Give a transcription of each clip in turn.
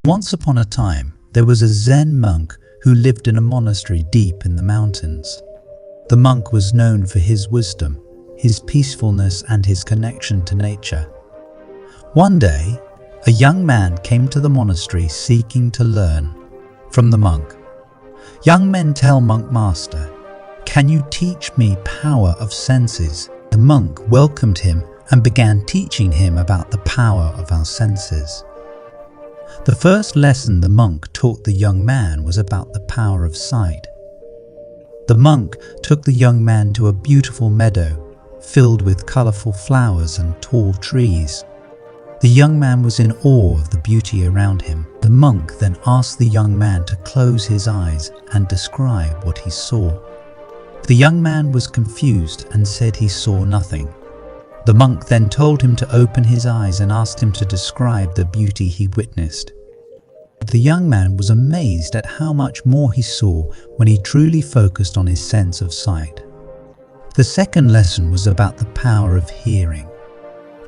Once upon a time, there was a Zen monk who lived in a monastery deep in the mountains. The monk was known for his wisdom, his peacefulness, and his connection to nature. One day, a young man came to the monastery seeking to learn from the monk. Young men tell monk master, "Can you teach me power of senses?" The monk welcomed him and began teaching him about the power of our senses. The first lesson the monk taught the young man was about the power of sight. The monk took the young man to a beautiful meadow filled with colorful flowers and tall trees. The young man was in awe of the beauty around him. The monk then asked the young man to close his eyes and describe what he saw. The young man was confused and said he saw nothing. The monk then told him to open his eyes and asked him to describe the beauty he witnessed. The young man was amazed at how much more he saw when he truly focused on his sense of sight. The second lesson was about the power of hearing.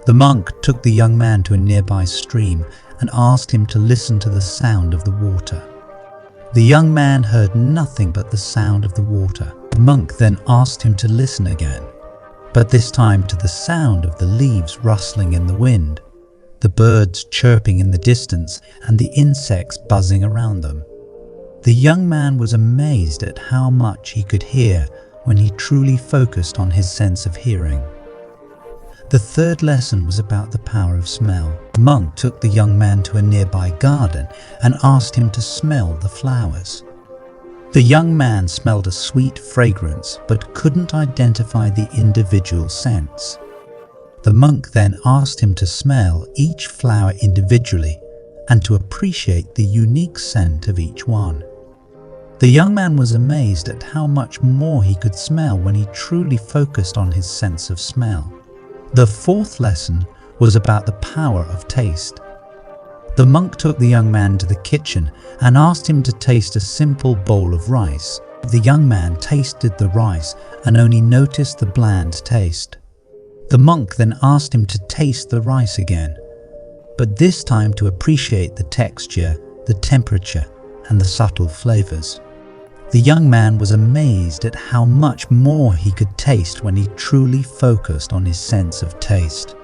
The monk took the young man to a nearby stream and asked him to listen to the sound of the water. The young man heard nothing but the sound of the water. The monk then asked him to listen again, but this time to the sound of the leaves rustling in the wind, the birds chirping in the distance, and the insects buzzing around them. The young man was amazed at how much he could hear when he truly focused on his sense of hearing. The third lesson was about the power of smell. The monk took the young man to a nearby garden and asked him to smell the flowers. The young man smelled a sweet fragrance but couldn't identify the individual scents. The monk then asked him to smell each flower individually and to appreciate the unique scent of each one. The young man was amazed at how much more he could smell when he truly focused on his sense of smell. The fourth lesson was about the power of taste. The monk took the young man to the kitchen and asked him to taste a simple bowl of rice. The young man tasted the rice and only noticed the bland taste. The monk then asked him to taste the rice again, but this time to appreciate the texture, the temperature, and the subtle flavors. The young man was amazed at how much more he could taste when he truly focused on his sense of taste.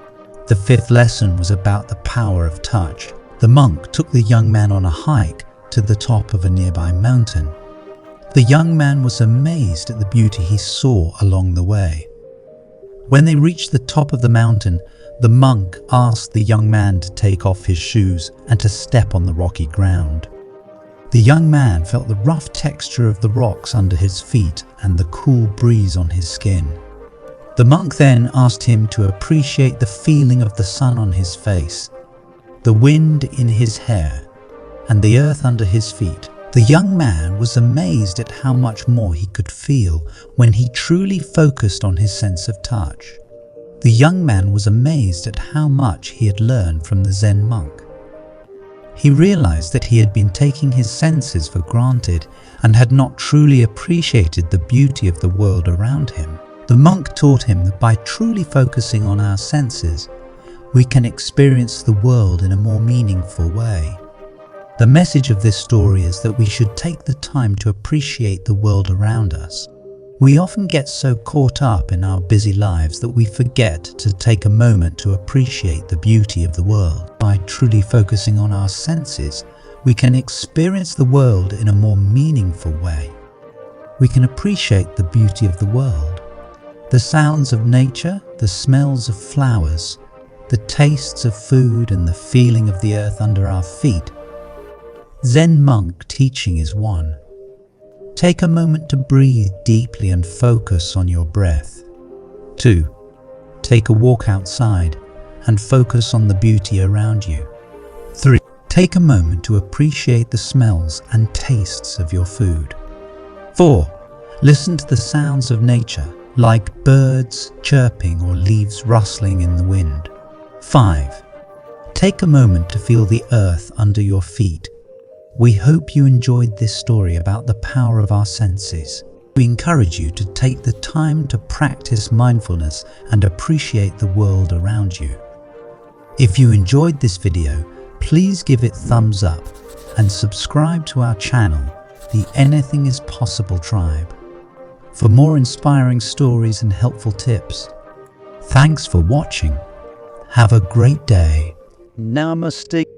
The fifth lesson was about the power of touch. The monk took the young man on a hike to the top of a nearby mountain. The young man was amazed at the beauty he saw along the way. When they reached the top of the mountain, the monk asked the young man to take off his shoes and to step on the rocky ground. The young man felt the rough texture of the rocks under his feet and the cool breeze on his skin. The monk then asked him to appreciate the feeling of the sun on his face, the wind in his hair, and the earth under his feet. The young man was amazed at how much more he could feel when he truly focused on his sense of touch. The young man was amazed at how much he had learned from the Zen monk. He realized that he had been taking his senses for granted and had not truly appreciated the beauty of the world around him. The monk taught him that by truly focusing on our senses, we can experience the world in a more meaningful way. The message of this story is that we should take the time to appreciate the world around us. We often get so caught up in our busy lives that we forget to take a moment to appreciate the beauty of the world. By truly focusing on our senses, we can experience the world in a more meaningful way. We can appreciate the beauty of the world, the sounds of nature, the smells of flowers, the tastes of food, and the feeling of the earth under our feet. Zen monk teaching is 1. Take a moment to breathe deeply and focus on your breath. 2. Take a walk outside and focus on the beauty around you. 3. Take a moment to appreciate the smells and tastes of your food. 4. Listen to the sounds of nature, like birds chirping or leaves rustling in the wind. 5. Take a moment to feel the earth under your feet. We hope you enjoyed this story about the power of our senses. We encourage you to take the time to practice mindfulness and appreciate the world around you. If you enjoyed this video, please give it thumbs up and subscribe to our channel, the Anything is Possible Tribe, for more inspiring stories and helpful tips. Thanks for watching. Have a great day. Namaste.